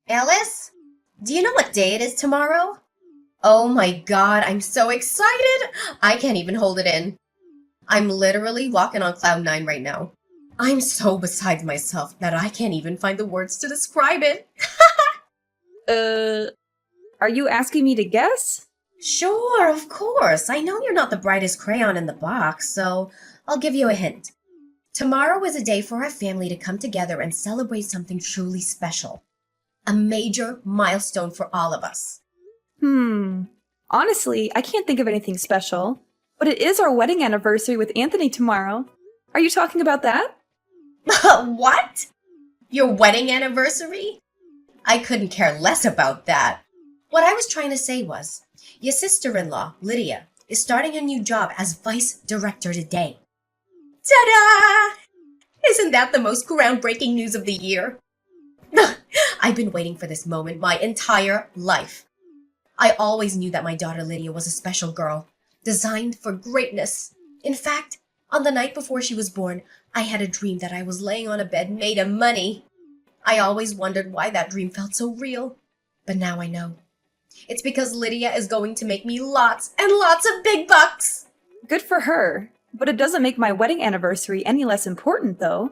Alice, do you know what day it is tomorrow? Oh my god, I'm so excited! I can't even hold it in. I'm literally walking on cloud nine right now. I'm so beside myself that I can't even find the words to describe it. Uh, are you asking me to guess? Sure, of course. I know you're not the brightest crayon in the box, so I'll give you a hint. Tomorrow is a day for our family to come together and celebrate something truly special. A major milestone for all of us. Honestly, I can't think of anything special. But it is our wedding anniversary with Anthony tomorrow. Are you talking about that? What? Your wedding anniversary? I couldn't care less about that. What I was trying to say was, your sister-in-law, Lydia, is starting a new job as vice director today. Ta-da! Isn't that the most groundbreaking news of the year? I've been waiting for this moment my entire life. I always knew that my daughter Lydia was a special girl, designed for greatness. In fact, on the night before she was born, I had a dream that I was laying on a bed made of money. I always wondered why that dream felt so real. But now I know. It's because Lydia is going to make me lots and lots of big bucks. Good for her. But it doesn't make my wedding anniversary any less important, though.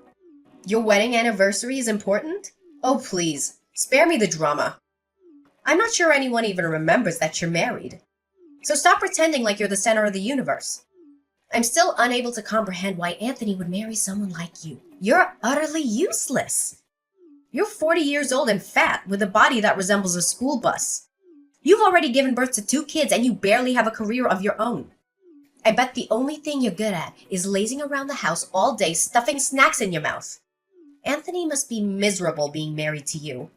Your wedding anniversary is important? Oh, please, spare me the drama. I'm not sure anyone even remembers that you're married. So stop pretending like you're the center of the universe. I'm still unable to comprehend why Anthony would marry someone like you. You're utterly useless. You're 40 years old and fat with a body that resembles a school bus. You've already given birth to 2 kids and you barely have a career of your own. I bet the only thing you're good at is lazing around the house all day stuffing snacks in your mouth. Anthony must be miserable being married to you.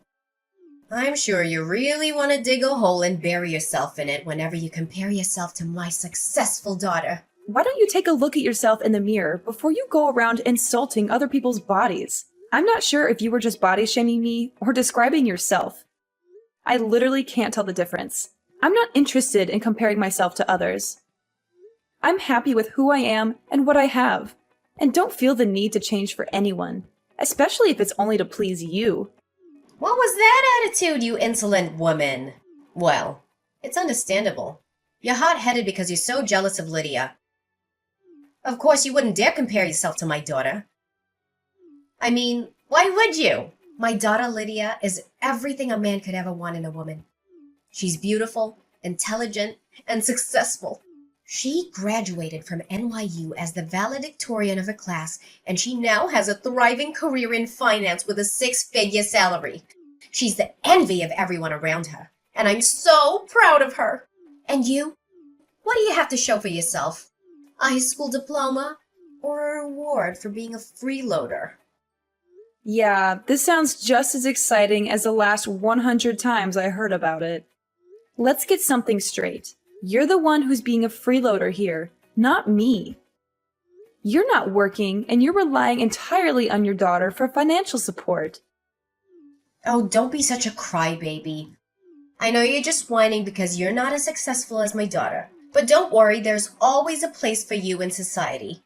I'm sure you really want to dig a hole and bury yourself in it whenever you compare yourself to my successful daughter. Why don't you take a look at yourself in the mirror before you go around insulting other people's bodies? I'm not sure if you were just body shaming me or describing yourself. I literally can't tell the difference. I'm not interested in comparing myself to others. I'm happy with who I am and what I have, and don't feel the need to change for anyone, especially if it's only to please you. What was that attitude, you insolent woman? Well, it's understandable. You're hot-headed because you're so jealous of Lydia. Of course, you wouldn't dare compare yourself to my daughter. I mean, why would you? My daughter Lydia is everything a man could ever want in a woman. She's beautiful, intelligent, and successful. She graduated from NYU as the valedictorian of her class, and she now has a thriving career in finance with a 6-figure salary. She's the envy of everyone around her, and I'm so proud of her. And you? What do you have to show for yourself? A high school diploma or a reward for being a freeloader? Yeah, this sounds just as exciting as the last 100 times I heard about it. Let's get something straight. You're the one who's being a freeloader here, not me. You're not working, and you're relying entirely on your daughter for financial support. Oh, don't be such a crybaby. I know you're just whining because you're not as successful as my daughter, but don't worry, there's always a place for you in society.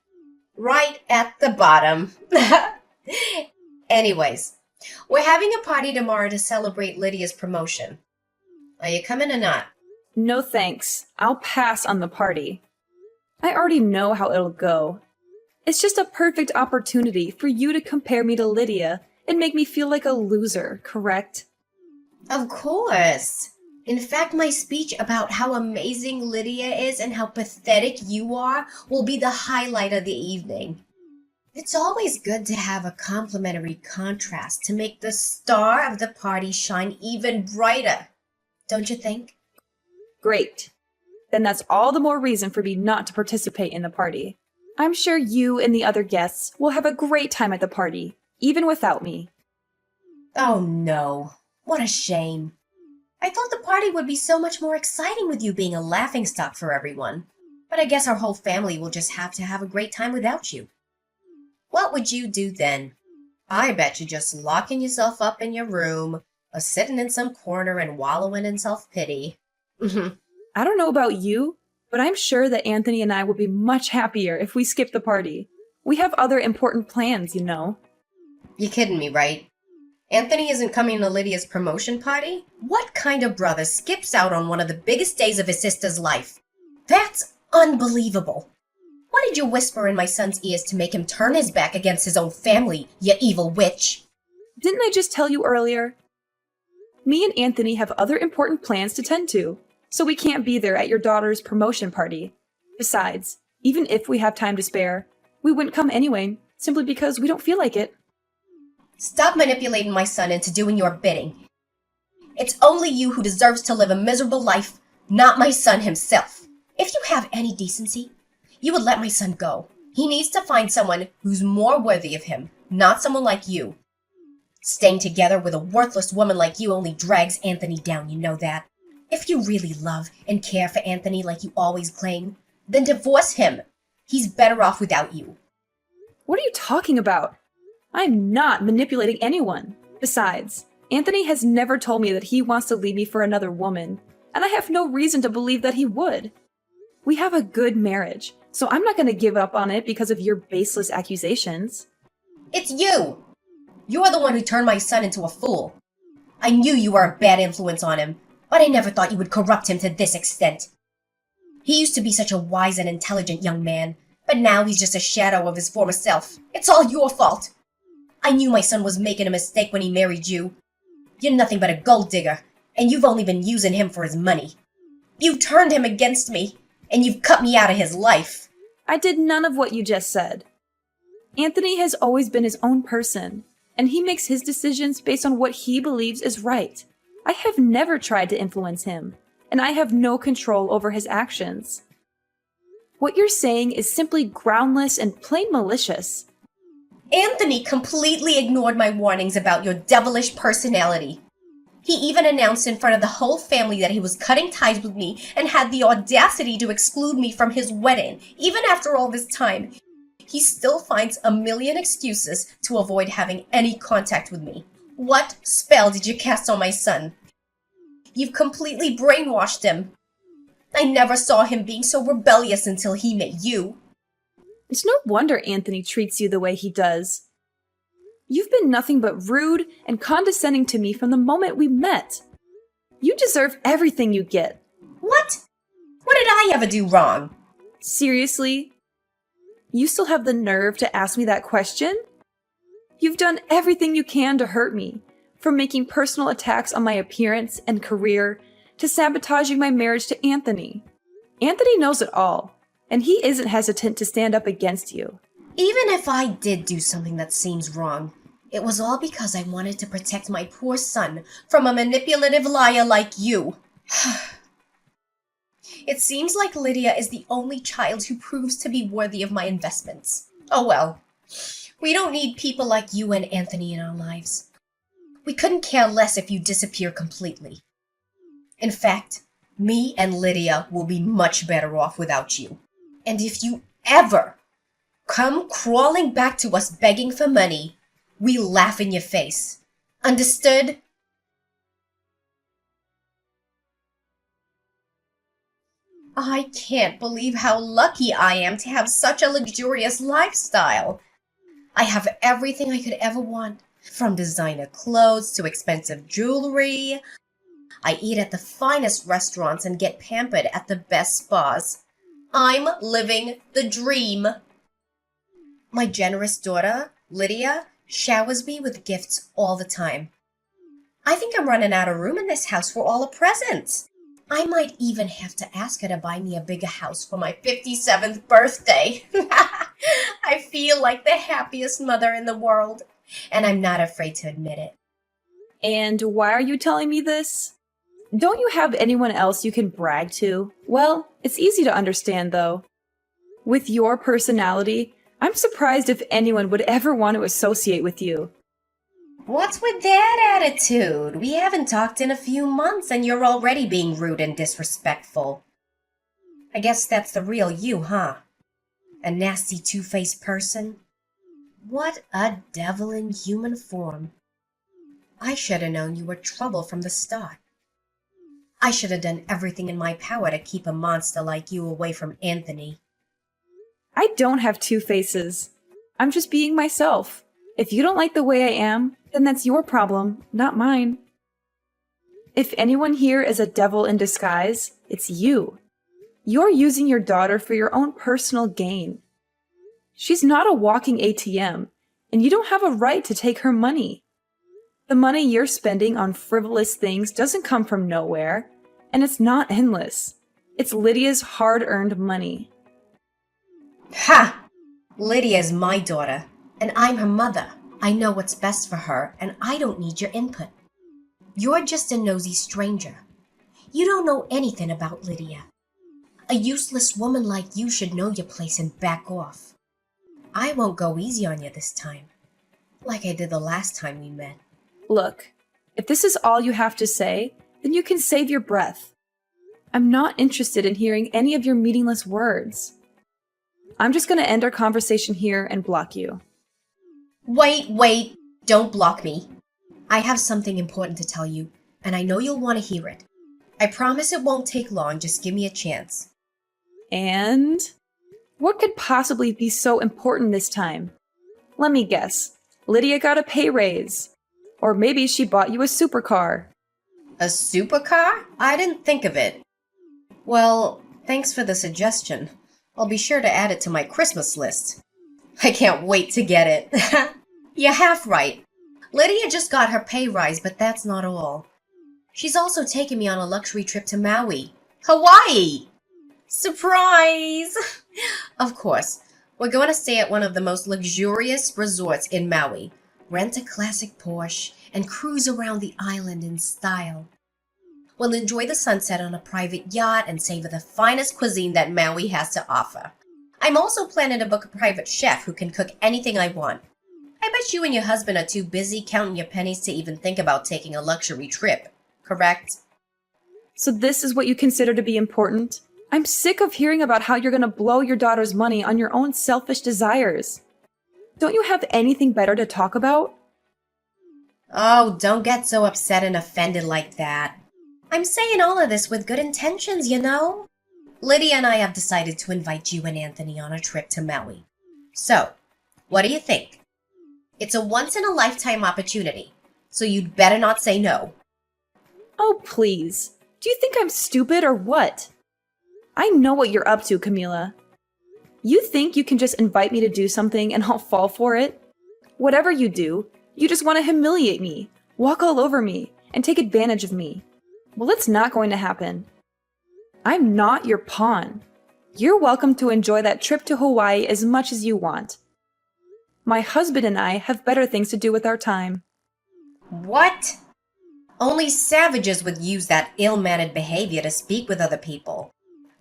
Right at the bottom. Anyways, we're having a party tomorrow to celebrate Lydia's promotion. Are you coming or not? No thanks. I'll pass on the party. I already know how it'll go. It's just a perfect opportunity for you to compare me to Lydia and make me feel like a loser, correct? Of course. In fact, my speech about how amazing Lydia is and how pathetic you are will be the highlight of the evening. It's always good to have a complimentary contrast to make the star of the party shine even brighter, don't you think? Great. Then that's all the more reason for me not to participate in the party. I'm sure you and the other guests will have a great time at the party, even without me. Oh no, what a shame. I thought the party would be so much more exciting with you being a laughingstock for everyone. But I guess our whole family will just have to have a great time without you. What would you do then? I bet you just locking yourself up in your room, or sitting in some corner and wallowing in self-pity. I don't know about you, but I'm sure that Anthony and I will be much happier if we skip the party. We have other important plans, you know. You're kidding me, right? Anthony isn't coming to Lydia's promotion party? What kind of brother skips out on one of the biggest days of his sister's life? That's unbelievable. What did you whisper in my son's ears to make him turn his back against his own family, you evil witch? Didn't I just tell you earlier? Me and Anthony have other important plans to tend to, so we can't be there at your daughter's promotion party. Besides, even if we have time to spare, we wouldn't come anyway, simply because we don't feel like it. Stop manipulating my son into doing your bidding. It's only you who deserves to live a miserable life, not my son himself. If you have any decency, you would let my son go. He needs to find someone who's more worthy of him, not someone like you. Staying together with a worthless woman like you only drags Anthony down, you know that. If you really love and care for Anthony like you always claim, then divorce him. He's better off without you. What are you talking about? I'm not manipulating anyone. Besides, Anthony has never told me that he wants to leave me for another woman, and I have no reason to believe that he would. We have a good marriage, so I'm not going to give up on it because of your baseless accusations. It's you! You're the one who turned my son into a fool. I knew you were a bad influence on him, but I never thought you would corrupt him to this extent. He used to be such a wise and intelligent young man, but now he's just a shadow of his former self. It's all your fault. I knew my son was making a mistake when he married you. You're nothing but a gold digger, and you've only been using him for his money. You turned him against me, and you've cut me out of his life. I did none of what you just said. Anthony has always been his own person, and he makes his decisions based on what he believes is right. I have never tried to influence him, and I have no control over his actions. What you're saying is simply groundless and plain malicious. Anthony completely ignored my warnings about your devilish personality. He even announced in front of the whole family that he was cutting ties with me and had the audacity to exclude me from his wedding. Even after all this time, he still finds a million excuses to avoid having any contact with me. What spell did you cast on my son? You've completely brainwashed him. I never saw him being so rebellious until he met you. It's no wonder Anthony treats you the way he does. You've been nothing but rude and condescending to me from the moment we met. You deserve everything you get. What? What did I ever do wrong? Seriously? You still have the nerve to ask me that question? You've done everything you can to hurt me, from making personal attacks on my appearance and career to sabotaging my marriage to Anthony. Anthony knows it all, and he isn't hesitant to stand up against you. Even if I did do something that seems wrong, it was all because I wanted to protect my poor son from a manipulative liar like you. It seems like Lydia is the only child who proves to be worthy of my investments. Oh well, we don't need people like you and Anthony in our lives. We couldn't care less if you disappear completely. In fact, me and Lydia will be much better off without you. And if you ever come crawling back to us begging for money, we laugh in your face. Understood? I can't believe how lucky I am to have such a luxurious lifestyle. I have everything I could ever want, from designer clothes to expensive jewelry. I eat at the finest restaurants and get pampered at the best spas. I'm living the dream. My generous daughter, Lydia, showers me with gifts all the time. I think I'm running out of room in this house for all the presents. I might even have to ask her to buy me a bigger house for my 57th birthday. I feel like the happiest mother in the world, and I'm not afraid to admit it. And why are you telling me this? Don't you have anyone else you can brag to? Well, it's easy to understand, though. With your personality, I'm surprised if anyone would ever want to associate with you. What's with that attitude? We haven't talked in a few months and you're already being rude and disrespectful. I guess that's the real you, huh? A nasty two-faced person? What a devil in human form. I should have known you were trouble from the start. I should have done everything in my power to keep a monster like you away from Anthony. I don't have two faces. I'm just being myself. If you don't like the way I am, then that's your problem, not mine. If anyone here is a devil in disguise, it's you. You're using your daughter for your own personal gain. She's not a walking ATM, and you don't have a right to take her money. The money you're spending on frivolous things doesn't come from nowhere, and it's not endless. It's Lydia's hard-earned money. Ha! Lydia's my daughter, and I'm her mother. I know what's best for her, and I don't need your input. You're just a nosy stranger. You don't know anything about Lydia. A useless woman like you should know your place and back off. I won't go easy on you this time, like I did the last time we met. Look, if this is all you have to say, then you can save your breath. I'm not interested in hearing any of your meaningless words. I'm just going to end our conversation here and block you. Wait, don't block me. I have something important to tell you, and I know you'll want to hear it. I promise it won't take long, just give me a chance. And? What could possibly be so important this time? Let me guess. Lydia got a pay raise. Or maybe she bought you a supercar. A supercar? I didn't think of it. Well, thanks for the suggestion. I'll be sure to add it to my Christmas list. I can't wait to get it. You're half right. Lydia just got her pay rise, but that's not all. She's also taken me on a luxury trip to Maui. Hawaii! Surprise! Of course, we're going to stay at one of the most luxurious resorts in Maui, rent a classic Porsche, and cruise around the island in style. We'll enjoy the sunset on a private yacht and savor the finest cuisine that Maui has to offer. I'm also planning to book a private chef who can cook anything I want. I bet you and your husband are too busy counting your pennies to even think about taking a luxury trip, correct? So this is what you consider to be important? I'm sick of hearing about how you're going to blow your daughter's money on your own selfish desires. Don't you have anything better to talk about? Oh, don't get so upset and offended like that. I'm saying all of this with good intentions, you know? Lydia and I have decided to invite you and Anthony on a trip to Maui. So, what do you think? It's a once-in-a-lifetime opportunity, so you'd better not say no. Oh, please. Do you think I'm stupid or what? I know what you're up to, Camila. You think you can just invite me to do something and I'll fall for it? Whatever you do, you just want to humiliate me, walk all over me, and take advantage of me. Well, it's not going to happen. I'm not your pawn. You're welcome to enjoy that trip to Hawaii as much as you want. My husband and I have better things to do with our time. What? Only savages would use that ill-mannered behavior to speak with other people.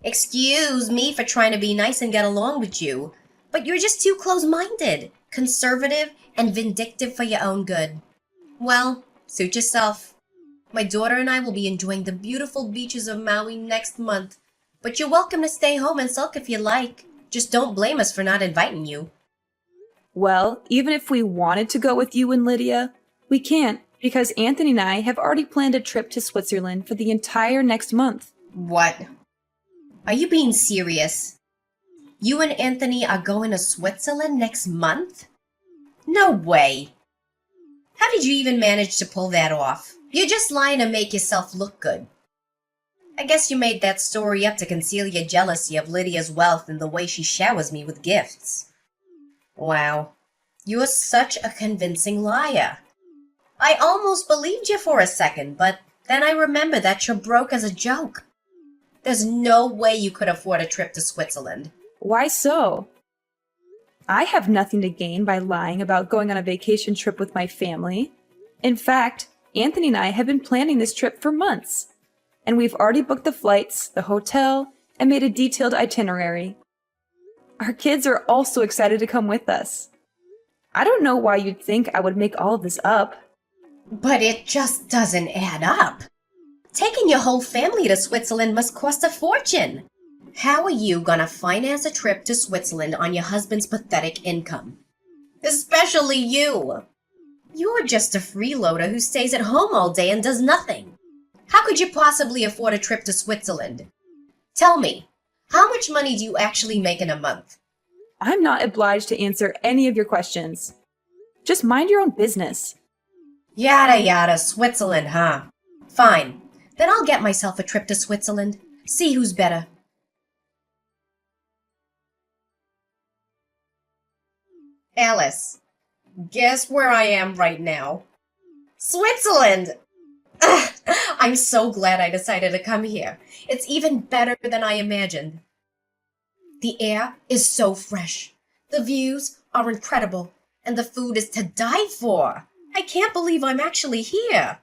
Excuse me for trying to be nice and get along with you, but you're just too close-minded, conservative, and vindictive for your own good. Well, suit yourself. My daughter and I will be enjoying the beautiful beaches of Maui next month, but you're welcome to stay home and sulk if you like. Just don't blame us for not inviting you. Well, even if we wanted to go with you and Lydia, we can't because Anthony and I have already planned a trip to Switzerland for the entire next month. What? Are you being serious? You and Anthony are going to Switzerland next month? No way. How did you even manage to pull that off? You're just lying to make yourself look good. I guess you made that story up to conceal your jealousy of Lydia's wealth and the way she showers me with gifts. Wow, you're such a convincing liar. I almost believed you for a second, but then I remembered that you're broke as a joke. There's no way you could afford a trip to Switzerland. Why so? I have nothing to gain by lying about going on a vacation trip with my family. In fact, Anthony and I have been planning this trip for months, and we've already booked the flights, the hotel, and made a detailed itinerary. Our kids are also excited to come with us. I don't know why you'd think I would make all of this up. But it just doesn't add up. Taking your whole family to Switzerland must cost a fortune. How are you gonna finance a trip to Switzerland on your husband's pathetic income? Especially you. You're just a freeloader who stays at home all day and does nothing. How could you possibly afford a trip to Switzerland? Tell me, how much money do you actually make in a month? I'm not obliged to answer any of your questions. Just mind your own business. Yada yada, Switzerland, huh? Fine. Then I'll get myself a trip to Switzerland. See who's better. Alice, guess where I am right now? Switzerland! Ugh, I'm so glad I decided to come here. It's even better than I imagined. The air is so fresh. The views are incredible. And the food is to die for. I can't believe I'm actually here.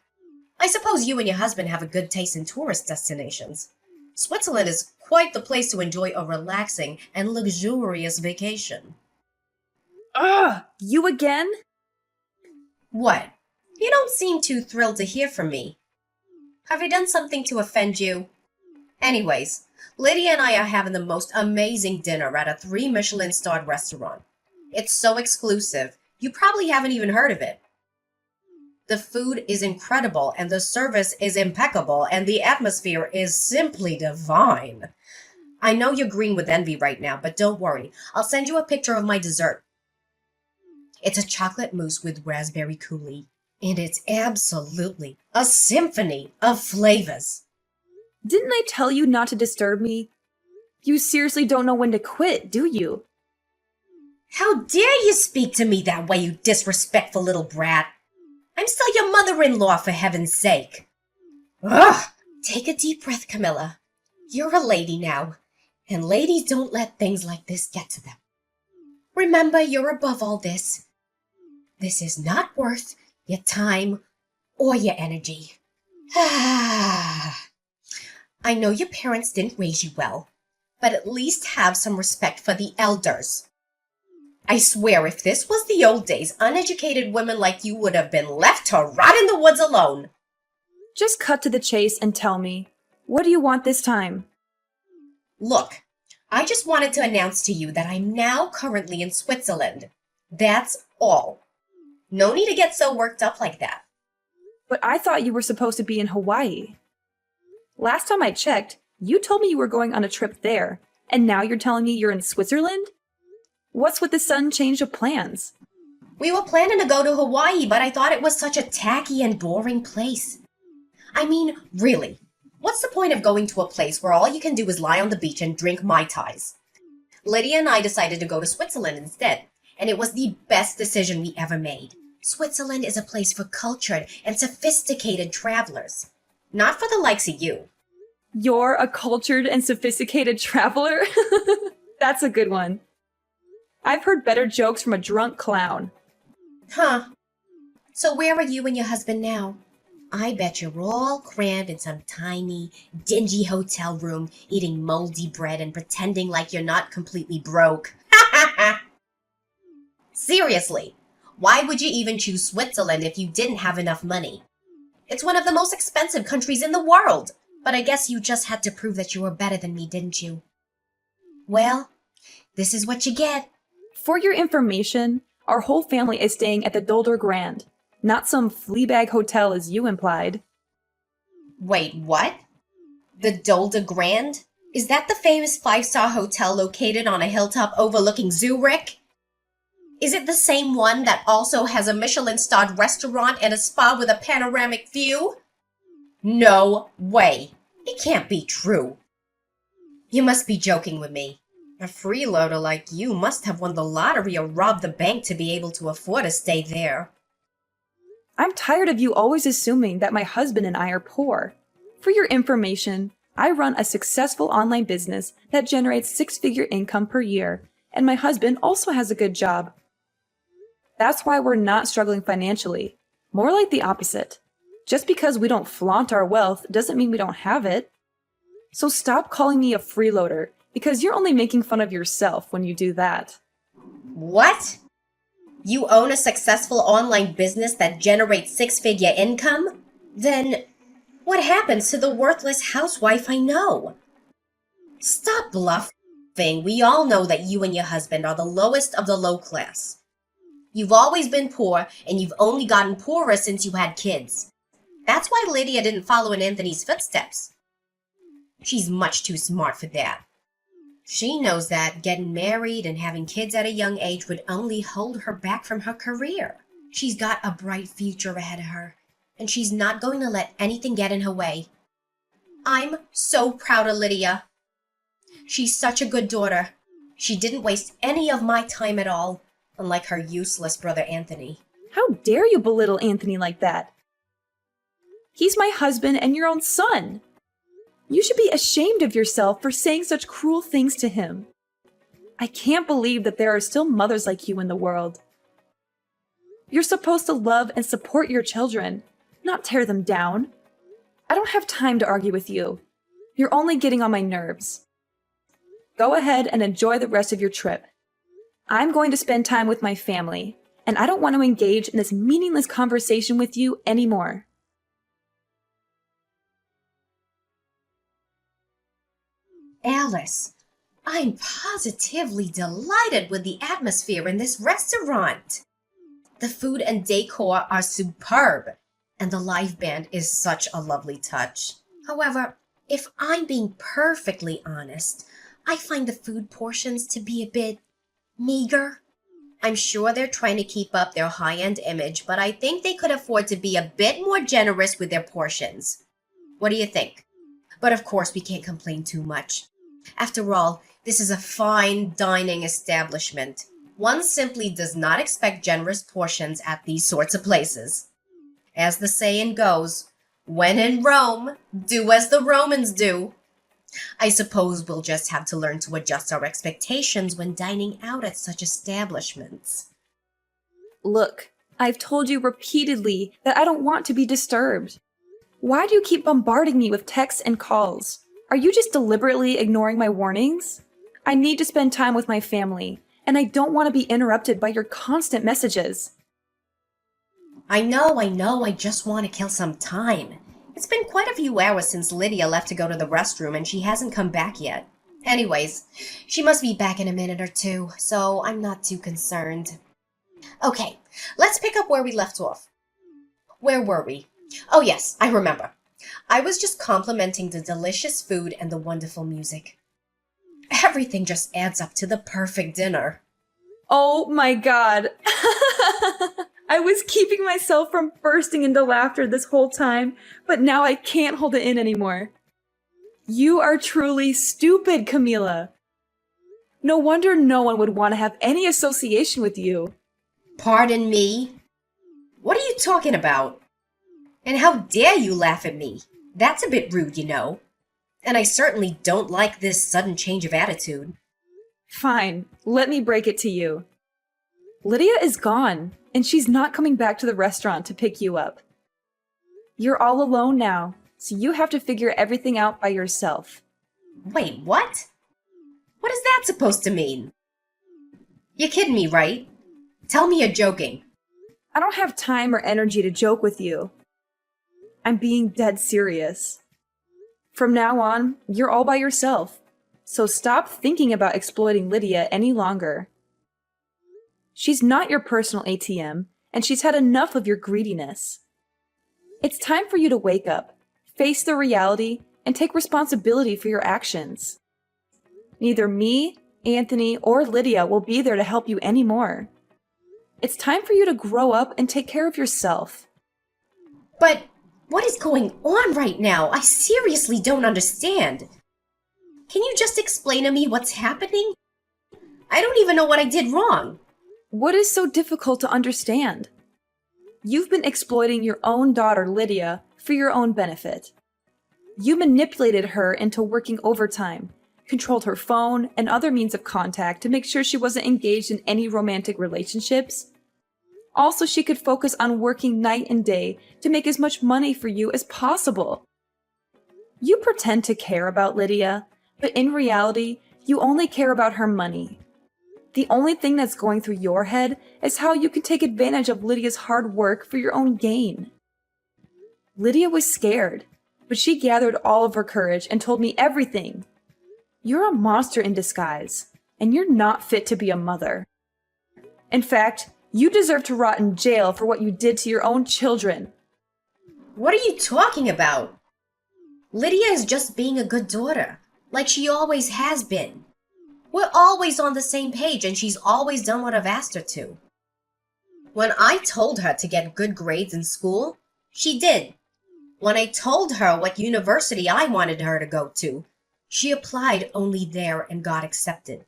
I suppose you and your husband have a good taste in tourist destinations. Switzerland is quite the place to enjoy a relaxing and luxurious vacation. Ugh! You again? What? You don't seem too thrilled to hear from me. Have I done something to offend you? Anyways, Lydia and I are having the most amazing dinner at a 3 Michelin-starred restaurant. It's so exclusive, you probably haven't even heard of it. The food is incredible, and the service is impeccable, and the atmosphere is simply divine. I know you're green with envy right now, but don't worry. I'll send you a picture of my dessert. It's a chocolate mousse with raspberry coulis, and it's absolutely a symphony of flavors. Didn't I tell you not to disturb me? You seriously don't know when to quit, do you? How dare you speak to me that way, you disrespectful little brat? I'm still your mother-in-law, for heaven's sake. Ugh! Take a deep breath, Camilla. You're a lady now, and ladies don't let things like this get to them. Remember, you're above all this. This is not worth your time or your energy. I know your parents didn't raise you well, but at least have some respect for the elders. I swear if this was the old days, uneducated women like you would have been left to rot in the woods alone. Just cut to the chase and tell me, what do you want this time? Look, I just wanted to announce to you that I'm now currently in Switzerland. That's all. No need to get so worked up like that. But I thought you were supposed to be in Hawaii. Last time I checked, you told me you were going on a trip there, and now you're telling me you're in Switzerland? What's with the sudden change of plans? We were planning to go to Hawaii, but I thought it was such a tacky and boring place. I mean, really, what's the point of going to a place where all you can do is lie on the beach and drink Mai Tais? Lydia and I decided to go to Switzerland instead, and it was the best decision we ever made. Switzerland is a place for cultured and sophisticated travelers, not for the likes of you. You're a cultured and sophisticated traveler? That's a good one. I've heard better jokes from a drunk clown. Huh. So where are you and your husband now? I bet you're all crammed in some tiny, dingy hotel room, eating moldy bread and pretending like you're not completely broke. Seriously, why would you even choose Switzerland if you didn't have enough money? It's one of the most expensive countries in the world. But I guess you just had to prove that you were better than me, didn't you? Well, this is what you get. For your information, our whole family is staying at the Dolder Grand, not some Fleabag hotel as you implied. Wait, what? The Dolder Grand? Is that the famous 5-star hotel located on a hilltop overlooking Zurich? Is it the same one that also has a Michelin-starred restaurant and a spa with a panoramic view? No way. It can't be true. You must be joking with me. A freeloader like you must have won the lottery or robbed the bank to be able to afford to stay there. I'm tired of you always assuming that my husband and I are poor. For your information, I run a successful online business that generates 6-figure income per year, and my husband also has a good job. That's why we're not struggling financially. More like the opposite. Just because we don't flaunt our wealth doesn't mean we don't have it. So stop calling me a freeloader, because you're only making fun of yourself when you do that. What? You own a successful online business that generates 6-figure income? Then what happens to the worthless housewife I know? Stop bluffing. We all know that you and your husband are the lowest of the low class. You've always been poor, and you've only gotten poorer since you had kids. That's why Lydia didn't follow in Anthony's footsteps. She's much too smart for that. She knows that getting married and having kids at a young age would only hold her back from her career. She's got a bright future ahead of her, and she's not going to let anything get in her way. I'm so proud of Lydia. She's such a good daughter. She didn't waste any of my time at all, unlike her useless brother Anthony. How dare you belittle Anthony like that? He's my husband and your own son. You should be ashamed of yourself for saying such cruel things to him. I can't believe that there are still mothers like you in the world. You're supposed to love and support your children, not tear them down. I don't have time to argue with you. You're only getting on my nerves. Go ahead and enjoy the rest of your trip. I'm going to spend time with my family, and I don't want to engage in this meaningless conversation with you anymore. Alice, I'm positively delighted with the atmosphere in this restaurant. The food and decor are superb, and the live band is such a lovely touch. However, if I'm being perfectly honest, I find the food portions to be a bit meager. I'm sure they're trying to keep up their high-end image, but I think they could afford to be a bit more generous with their portions. What do you think? But of course, we can't complain too much. After all, this is a fine dining establishment. One simply does not expect generous portions at these sorts of places. As the saying goes, when in Rome, do as the Romans do. I suppose we'll just have to learn to adjust our expectations when dining out at such establishments. Look, I've told you repeatedly that I don't want to be disturbed. Why do you keep bombarding me with texts and calls? Are you just deliberately ignoring my warnings? I need to spend time with my family, and I don't want to be interrupted by your constant messages. I know, I just want to kill some time. It's been quite a few hours since Lydia left to go to the restroom, and she hasn't come back yet. Anyways, she must be back in a minute or two, so I'm not too concerned. Okay, let's pick up where we left off. Where were we? Oh yes, I remember. I was just complimenting the delicious food and the wonderful music. Everything just adds up to the perfect dinner. Oh my god. I was keeping myself from bursting into laughter this whole time, but now I can't hold it in anymore. You are truly stupid, Camila. No wonder no one would want to have any association with you. Pardon me? What are you talking about? And how dare you laugh at me? That's a bit rude, you know. And I certainly don't like this sudden change of attitude. Fine, let me break it to you. Lydia is gone, and she's not coming back to the restaurant to pick you up. You're all alone now, so you have to figure everything out by yourself. Wait, what? What is that supposed to mean? You're kidding me, right? Tell me you're joking. I don't have time or energy to joke with you. I'm being dead serious. From now on, you're all by yourself, so stop thinking about exploiting Lydia any longer. She's not your personal ATM, and she's had enough of your greediness. It's time for you to wake up, face the reality, and take responsibility for your actions. Neither me, Anthony, or Lydia will be there to help you anymore. It's time for you to grow up and take care of yourself. But what is going on right now? I seriously don't understand. Can you just explain to me what's happening? I don't even know what I did wrong. What is so difficult to understand? You've been exploiting your own daughter, Lydia, for your own benefit. You manipulated her into working overtime, controlled her phone and other means of contact to make sure she wasn't engaged in any romantic relationships. Also, she could focus on working night and day to make as much money for you as possible. You pretend to care about Lydia, but in reality, you only care about her money. The only thing that's going through your head is how you can take advantage of Lydia's hard work for your own gain. Lydia was scared, but she gathered all of her courage and told me everything. You're a monster in disguise, and you're not fit to be a mother. In fact, you deserve to rot in jail for what you did to your own children. What are you talking about? Lydia is just being a good daughter, like she always has been. We're always on the same page, and she's always done what I've asked her to. When I told her to get good grades in school, she did. When I told her what university I wanted her to go to, she applied only there and got accepted.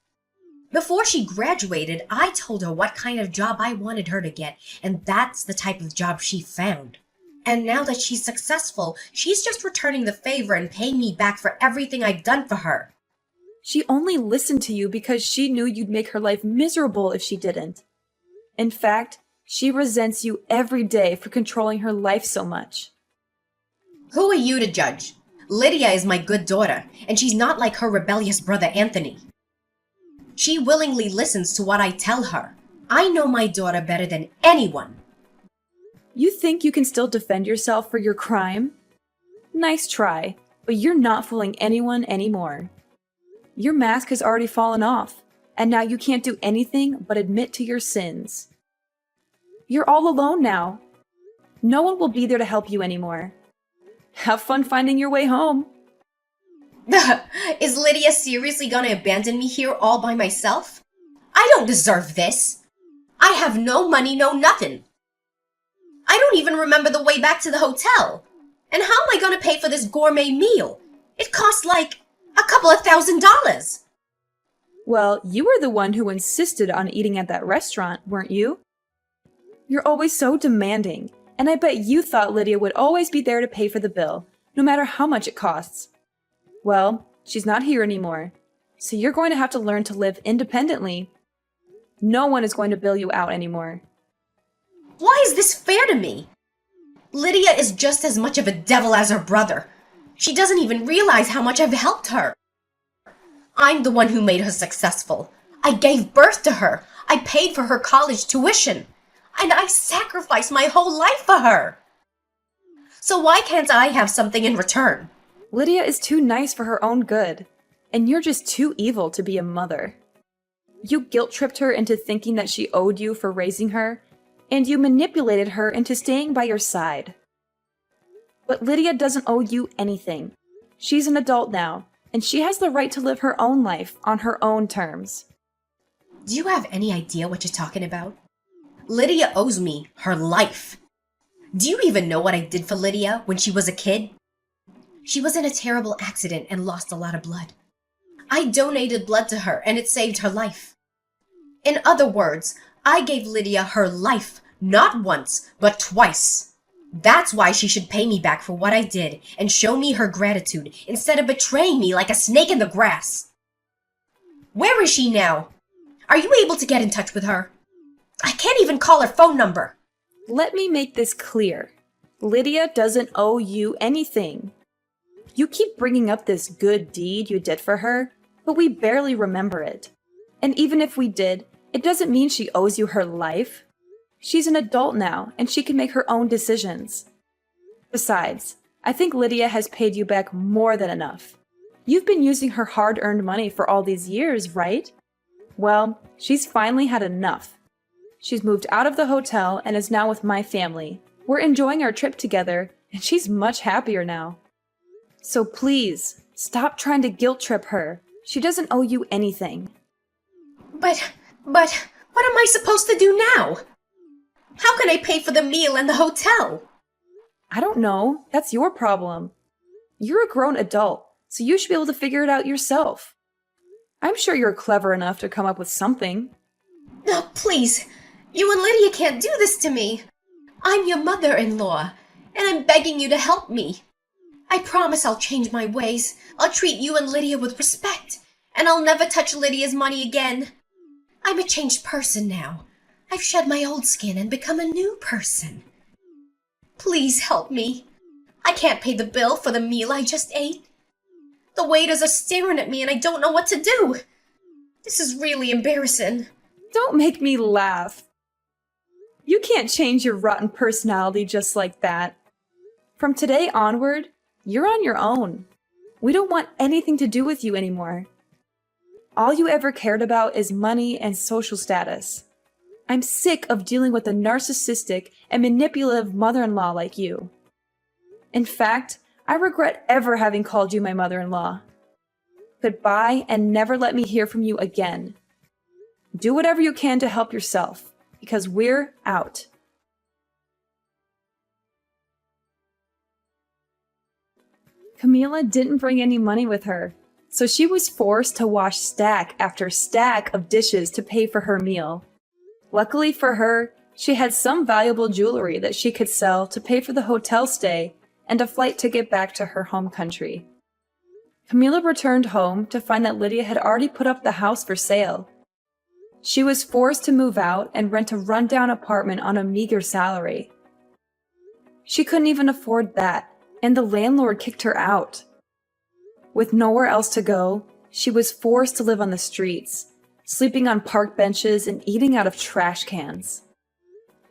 Before she graduated, I told her what kind of job I wanted her to get, and that's the type of job she found. And now that she's successful, she's just returning the favor and paying me back for everything I've done for her. She only listened to you because she knew you'd make her life miserable if she didn't. In fact, she resents you every day for controlling her life so much. Who are you to judge? Lydia is my good daughter, and she's not like her rebellious brother Anthony. She willingly listens to what I tell her. I know my daughter better than anyone. You think you can still defend yourself for your crime? Nice try, but you're not fooling anyone anymore. Your mask has already fallen off, and now you can't do anything but admit to your sins. You're all alone now. No one will be there to help you anymore. Have fun finding your way home. Is Lydia seriously gonna abandon me here all by myself? I don't deserve this. I have no money, no nothing. I don't even remember the way back to the hotel. And how am I gonna pay for this gourmet meal? It cost like a couple of $1,000s. Well, you were the one who insisted on eating at that restaurant, weren't you? You're always so demanding, and I bet you thought Lydia would always be there to pay for the bill, no matter how much it costs. Well, she's not here anymore, so you're going to have to learn to live independently. No one is going to bail you out anymore. Why is this fair to me? Lydia is just as much of a devil as her brother. She doesn't even realize how much I've helped her. I'm the one who made her successful. I gave birth to her. I paid for her college tuition. And I sacrificed my whole life for her. So why can't I have something in return? Lydia is too nice for her own good, and you're just too evil to be a mother. You guilt-tripped her into thinking that she owed you for raising her, and you manipulated her into staying by your side. But Lydia doesn't owe you anything. She's an adult now, and she has the right to live her own life on her own terms. Do you have any idea what you're talking about? Lydia owes me her life. Do you even know what I did for Lydia when she was a kid? She was in a terrible accident and lost a lot of blood. I donated blood to her and it saved her life. In other words, I gave Lydia her life, not once, but twice. That's why she should pay me back for what I did and show me her gratitude instead of betraying me like a snake in the grass. Where is she now? Are you able to get in touch with her? I can't even call her phone number. Let me make this clear. Lydia doesn't owe you anything. You keep bringing up this good deed you did for her, but we barely remember it. And even if we did, it doesn't mean she owes you her life. She's an adult now, and she can make her own decisions. Besides, I think Lydia has paid you back more than enough. You've been using her hard-earned money for all these years, right? Well, she's finally had enough. She's moved out of the hotel and is now with my family. We're enjoying our trip together, and she's much happier now. So please, stop trying to guilt-trip her. She doesn't owe you anything. But, what am I supposed to do now? How can I pay for the meal and the hotel? I don't know. That's your problem. You're a grown adult, so you should be able to figure it out yourself. I'm sure you're clever enough to come up with something. No, please. You and Lydia can't do this to me. I'm your mother-in-law, and I'm begging you to help me. I promise I'll change my ways. I'll treat you and Lydia with respect, and I'll never touch Lydia's money again. I'm a changed person now. I've shed my old skin and become a new person. Please help me. I can't pay the bill for the meal I just ate. The waiters are staring at me and I don't know what to do. This is really embarrassing. Don't make me laugh. You can't change your rotten personality just like that. From today onward, you're on your own. We don't want anything to do with you anymore. All you ever cared about is money and social status. I'm sick of dealing with a narcissistic and manipulative mother-in-law like you. In fact, I regret ever having called you my mother-in-law. Goodbye, and never let me hear from you again. Do whatever you can to help yourself, because we're out. Camila didn't bring any money with her, so she was forced to wash stack after stack of dishes to pay for her meal. Luckily for her, she had some valuable jewelry that she could sell to pay for the hotel stay and a flight ticket back to her home country. Camila returned home to find that Lydia had already put up the house for sale. She was forced to move out and rent a rundown apartment on a meager salary. She couldn't even afford that, and the landlord kicked her out. With nowhere else to go, she was forced to live on the streets, sleeping on park benches and eating out of trash cans.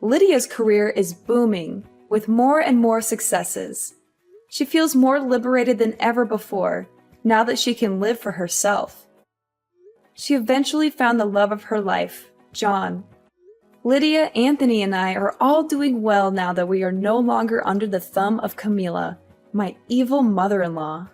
Lydia's career is booming, with more and more successes. She feels more liberated than ever before, now that she can live for herself. She eventually found the love of her life, John. Lydia, Anthony, and I are all doing well now that we are no longer under the thumb of Camila, my evil mother-in-law.